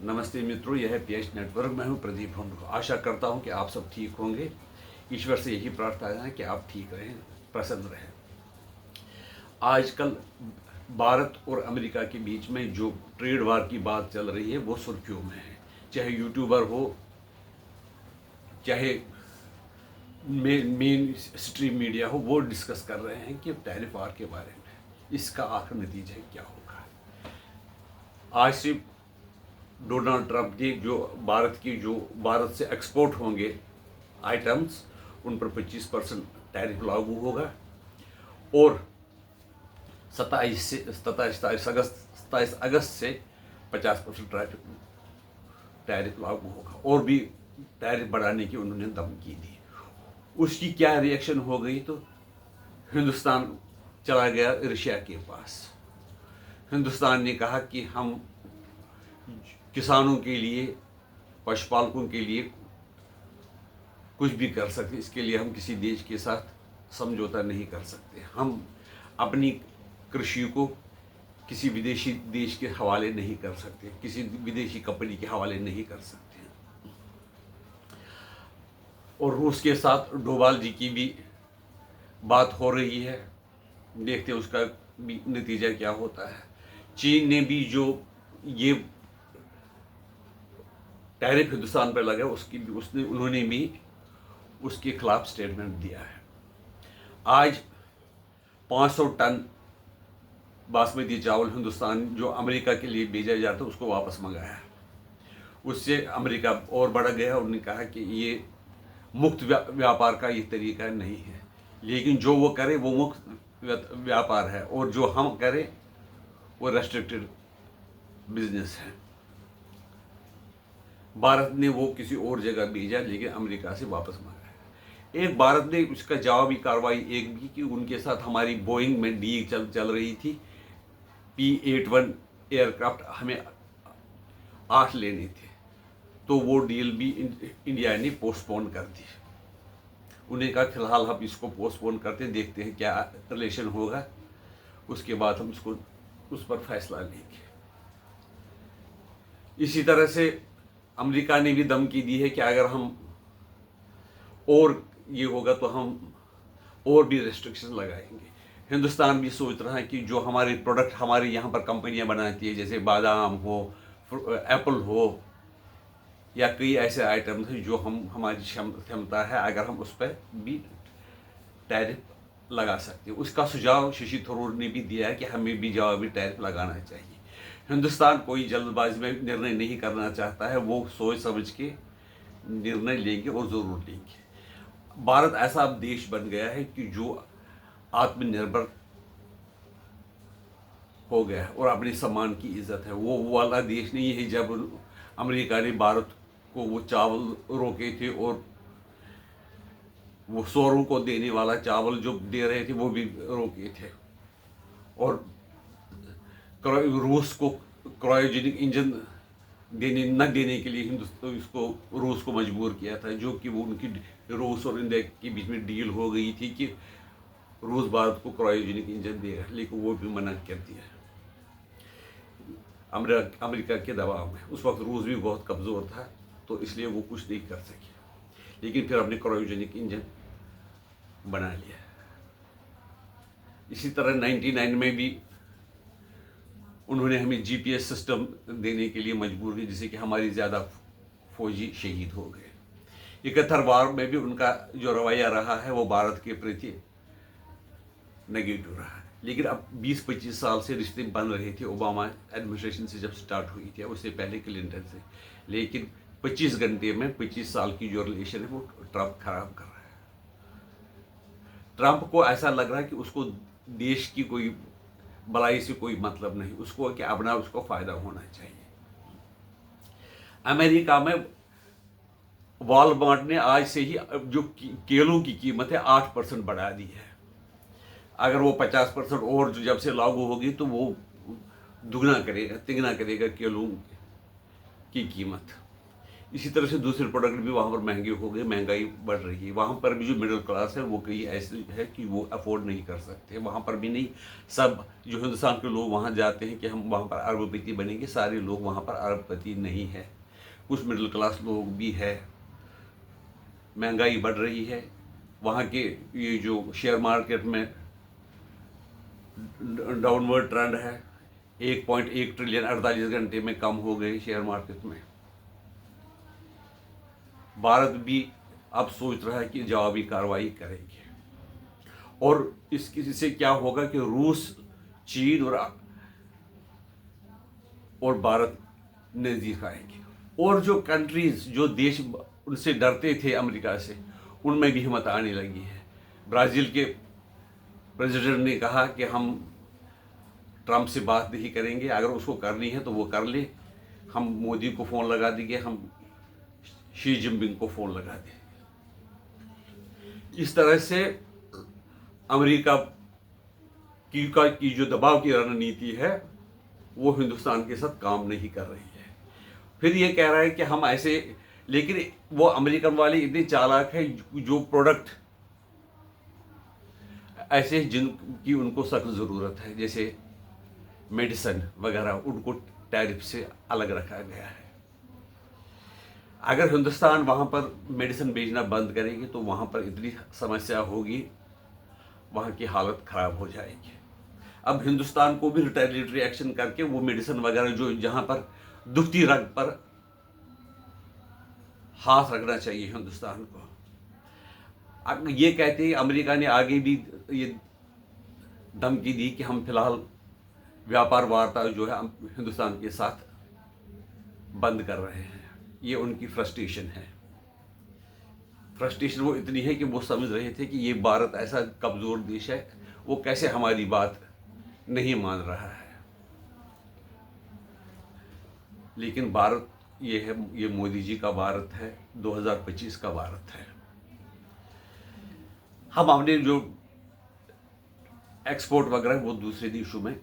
नमस्ते मित्रों, यह है पीएच नेटवर्क। मैं हूं प्रदीप होंडो। आशा करता हूं कि आप सब ठीक होंगे। ईश्वर से यही प्रार्थना है कि आप ठीक रहें, प्रसन्न रहें। आजकल भारत और अमेरिका के बीच में जो ट्रेड वार की बात चल रही है वो सुर्खियों में है। चाहे यूट्यूबर हो, चाहे मेन स्ट्रीम मीडिया हो, वो डिस्कस कर रहे हैं कि टैरिफ वार के बारे में इसका आखिर नतीजा क्या होगा। आज से डोनाल्ड ट्रंप ने जो भारत से एक्सपोर्ट होंगे आइटम्स, उन पर 25% टैरिफ लागू होगा और 27 अगस्त से 50% टैरिफ लागू होगा और भी टैरिफ बढ़ाने की उन्होंने धमकी दी। उसकी क्या रिएक्शन हो गई, तो हिंदुस्तान चला गया रशिया के पास। हिंदुस्तान ने कहा कि हम किसानों के लिए, पशुपालकों के लिए कुछ भी कर सकते, इसके लिए हम किसी देश के साथ समझौता नहीं कर सकते। हम अपनी कृषि को किसी विदेशी देश के हवाले नहीं कर सकते, किसी विदेशी कंपनी के हवाले नहीं कर सकते। और रूस के साथ डोभाल जी की भी बात हो रही है, देखते हैं उसका भी नतीजा क्या होता है। चीन ने भी जो ये टैरिफ हिंदुस्तान पर लगा उन्होंने भी उसके खिलाफ स्टेटमेंट दिया है। आज 500 टन बासमती चावल हिंदुस्तान जो अमेरिका के लिए भेजा जाता है उसको वापस मंगाया। उससे अमेरिका और बढ़ गया। उन्होंने कहा कि ये मुक्त व्यापार का ये तरीका नहीं है, लेकिन जो वो करे वो मुक्त व्यापार है और जो हम करें वो रेस्ट्रिक्टेड बिजनेस है। भारत ने वो किसी और जगह भेजा लेकिन अमेरिका से वापस मंगाया। एक भारत ने उसका जवाबी कार्रवाई एक भी की। उनके साथ हमारी बोइंग में डील चल रही थी। P-81 एयरक्राफ्ट हमें 8 लेने थे, तो वो डील भी इंडिया ने पोस्टपोन कर दी। उन्हें कहा फिलहाल हम इसको पोस्टपोन करते, देखते हैं क्या रिलेशन होगा, उसके बाद हम उसको उस पर फैसला लेंगे। इसी तरह से अमेरिका ने भी धमकी दी है कि अगर हम और ये होगा तो हम और भी रेस्ट्रिक्शन लगाएंगे। हिंदुस्तान भी सोच रहा है कि जो हमारे प्रोडक्ट हमारे यहाँ पर कंपनियाँ बनाती है, जैसे बादाम हो, एप्पल हो, या कई ऐसे आइटम्स हैं जो हमारी क्षमता है, अगर हम उस पर भी टैरिफ लगा सकते हैं। उसका सुझाव शशि थरूर ने भी दिया है कि हमें भी जवाबी टैरिफ लगाना चाहिए। हिंदुस्तान कोई जल्दबाजी में निर्णय नहीं करना चाहता है, वो सोच समझ के निर्णय लेंगे और ज़रूर लेंगे। भारत ऐसा देश बन गया है कि जो आत्मनिर्भर हो गया है और अपने सम्मान की इज्जत है। वो वाला देश नहीं है जब अमेरिका ने भारत को वो चावल रोके थे और वो सौरों को देने वाला चावल जो दे रहे थे वो भी रोके थे, और रूस को क्रायोजेनिक इंजन न देने के लिए हिंदुस्तान इसको रूस को मजबूर किया था, जो कि वो उनकी रूस और इंडिया के बीच में डील हो गई थी कि रूस भारत को क्रायोजेनिक इंजन देगा, लेकिन वो भी मना कर दिया अमेरिका के दबाव में। उस वक्त रूस भी बहुत कमज़ोर था, तो इसलिए वो कुछ नहीं कर सके, लेकिन फिर हमने क्रायोजेनिक इंजन बना लिया। इसी तरह 99 में भी उन्होंने हमें GPS सिस्टम देने के लिए मजबूर किया, जिससे कि हमारी ज़्यादा फौजी शहीद हो गए। 71 वार में भी उनका जो रवैया रहा है वो भारत के प्रति नेगेटिव रहा है। लेकिन अब 20-25 साल से रिश्ते बन रहे थे, ओबामा एडमिनिस्ट्रेशन से जब स्टार्ट हुई थी, उससे पहले क्लिंटन से, लेकिन 25 घंटे में 25 साल की जो रिलेशन है वो ट्रंप खराब कर रहा है। ट्रंप को ऐसा लग रहा है कि उसको देश की कोई भलाई से कोई मतलब नहीं, उसको कि अपना उसको फायदा होना चाहिए। अमेरिका में वॉलमार्ट ने आज से ही जो केलों की कीमत है 8% बढ़ा दी है। अगर वो 50% और जो जब से लागू होगी तो वो दुगना करेगा, तिगना करेगा केलों की कीमत। इसी तरह से दूसरे प्रोडक्ट भी वहाँ पर महंगे हो गए, महंगाई बढ़ रही है। वहाँ पर भी जो मिडिल क्लास है वो कई ऐसे है कि वो अफोर्ड नहीं कर सकते। वहाँ पर भी नहीं, सब जो हिंदुस्तान के लोग वहाँ जाते हैं कि हम वहाँ पर अरबपति बनेंगे, सारे लोग वहाँ पर अरबपति नहीं है, कुछ मिडिल क्लास लोग भी है। महंगाई बढ़ रही है। वहाँ के ये जो शेयर मार्केट में डाउनवर्ड ट्रेंड है, 1.1 ट्रिलियन 48 घंटे में कम हो गए शेयर मार्केट में। भारत भी अब सोच रहा है कि जवाबी कार्रवाई करेंगे, और इससे क्या होगा कि रूस, चीन और भारत नज़दीक आएंगे, और जो कंट्रीज, जो देश उनसे डरते थे अमेरिका से, उनमें भी हिम्मत आने लगी है। ब्राज़ील के प्रेसिडेंट ने कहा कि हम ट्रंप से बात नहीं करेंगे, अगर उसको करनी है तो वो कर ले, हम मोदी को फ़ोन लगा देंगे, हम शी जिनपिंग को फ़ोन लगा देंगे। इस तरह से अमेरिका की जो दबाव की रणनीति है वो हिंदुस्तान के साथ काम नहीं कर रही है। फिर ये कह रहा है कि हम ऐसे, लेकिन वो अमेरिकन वाले इतने चालाक है, जो प्रोडक्ट ऐसे जिनकी उनको सख्त ज़रूरत है, जैसे मेडिसिन वगैरह, उनको टैरिफ से अलग रखा गया है। अगर हिंदुस्तान वहाँ पर मेडिसिन बेचना बंद करेगी तो वहाँ पर इतनी समस्या होगी, वहाँ की हालत ख़राब हो जाएगी। अब हिंदुस्तान को भी रिटेलिएटरी एक्शन करके वो मेडिसिन वगैरह जो जहाँ पर दुखती रग पर हाथ रखना चाहिए हिंदुस्तान को। अब ये कहते हैं, अमेरिका ने आगे भी ये धमकी दी कि हम फिलहाल व्यापार वार्ता जो है हिंदुस्तान के साथ बंद कर रहे हैं। ये उनकी फ्रस्ट्रेशन है। फ्रस्ट्रेशन वो इतनी है कि वो समझ रहे थे कि ये भारत ऐसा कमज़ोर देश है, वो कैसे हमारी बात नहीं मान रहा है। लेकिन भारत ये है, ये मोदी जी का भारत है, 2025 का भारत है। हम अपने जो एक्सपोर्ट वगैरह वो दूसरे देशों में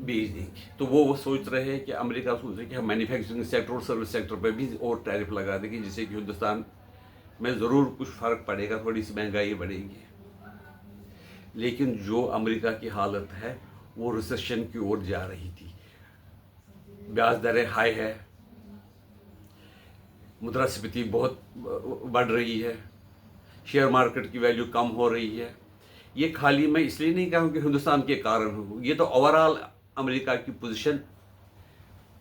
बेच देंगे, तो वो सोच रहे हैं कि अमेरिका सोच रहे हैं कि हम मैन्युफैक्चरिंग सेक्टर और सर्विस सेक्टर पर भी और टैरिफ लगा देंगे, जिससे कि हिंदुस्तान में ज़रूर कुछ फ़र्क पड़ेगा, थोड़ी सी महंगाई बढ़ेगी। लेकिन जो अमेरिका की हालत है वो रिसेशन की ओर जा रही थी। ब्याज दरें हाई है, मुद्रास्फीति बहुत बढ़ रही है, शेयर मार्केट की वैल्यू कम हो रही है। ये खाली मैं इसलिए नहीं कहूँ कि हिंदुस्तान के कारण हो, ये तो ओवरऑल अमेरिका की पोजीशन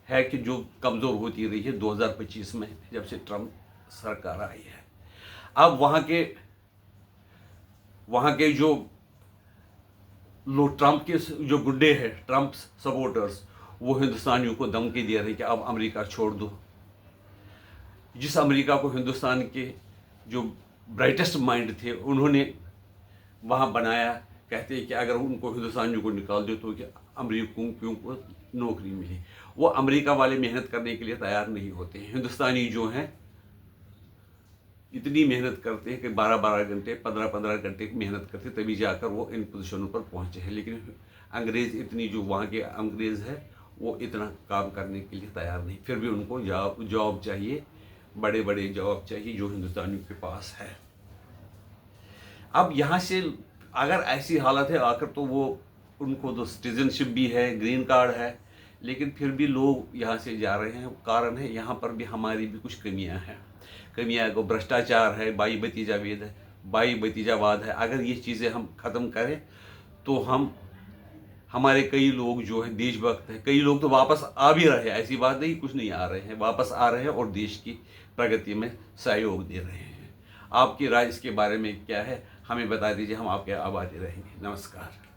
है कि जो कमज़ोर होती रही है 2025 में, जब से ट्रंप सरकार आई है। अब वहाँ के जो लोग, ट्रंप के जो गुंडे हैं, ट्रंप सपोर्टर्स, वो हिंदुस्तानियों को धमकी दे रहे हैं कि अब अमेरिका छोड़ दो। जिस अमेरिका को हिंदुस्तान के जो ब्राइटेस्ट माइंड थे उन्होंने वहाँ बनाया, कहते हैं कि अगर उनको हिंदुस्तानियों को निकाल दो तो क्या अमेरिकियों को नौकरी मिली। वो अमेरिका वाले मेहनत करने के लिए तैयार नहीं होते। हिंदुस्तानी जो हैं इतनी मेहनत करते हैं कि 12-12 घंटे, 15-15 घंटे मेहनत करते, तभी जाकर वो इन पोजीशनों पर पहुँचे हैं। लेकिन अंग्रेज़ इतनी, जो वहाँ के अंग्रेज़ है वो इतना काम करने के लिए तैयार नहीं। फिर भी उनको जॉब चाहिए, बड़े बड़े जॉब चाहिए, जो हिंदुस्तानियों के पास है। अब यहाँ से अगर ऐसी हालत है, आकर तो वो उनको तो सिटीजनशिप भी है, ग्रीन कार्ड है, लेकिन फिर भी लोग यहाँ से जा रहे हैं। कारण है यहाँ पर भी हमारी भी कुछ कमियाँ हैं। कमियाँ को भ्रष्टाचार है, भाई भतीजावाद है। अगर ये चीज़ें हम ख़त्म करें तो हमारे कई लोग जो है देशभक्त हैं, कई लोग तो वापस आ भी रहे हैं, ऐसी बात नहीं कुछ नहीं आ रहे हैं, वापस आ रहे हैं और देश की प्रगति में सहयोग दे रहे हैं। आपकी राय इसके बारे में क्या है, हमें बता दीजिए, हम आपके आभारी रहेंगे। नमस्कार।